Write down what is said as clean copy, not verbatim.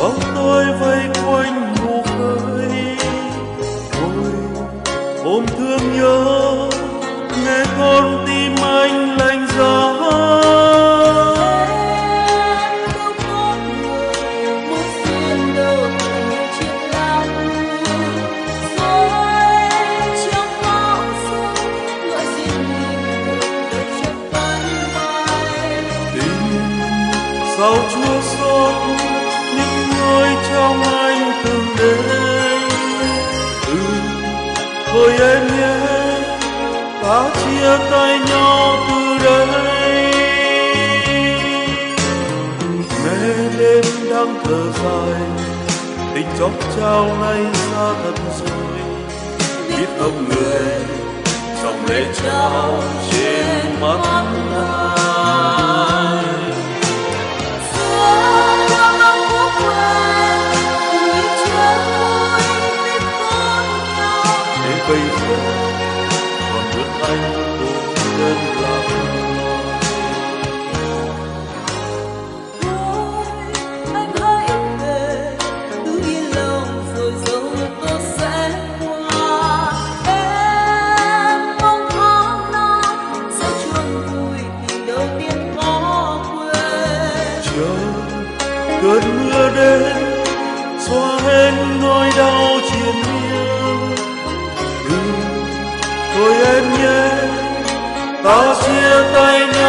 bóng tôi vây quanh mù khơi. Tôi ôm thương nhớ nghe con tim anh lạnh giá. Sao Chúa xót những người trong anh từng đến. Thôi em nhé, ta chia tay nhau từ đây. Mẹ đêm đang thở dài, tình chót trao nay xa thật rồi. Biết không người, dòng lệ trao trên mắt ai. Bây giờ còn bước anh cô đơn lạc loài. Thôi anh hãy về, cứ yên lòng rồi dẫu có sẽ qua. Em mong tháng năm sẽ chuông vui thì đầu tiên có quên. Chờ cơn mưa đến xóa hết nỗi đau triền miên. Thôi em nhé, ta chia tay nhau.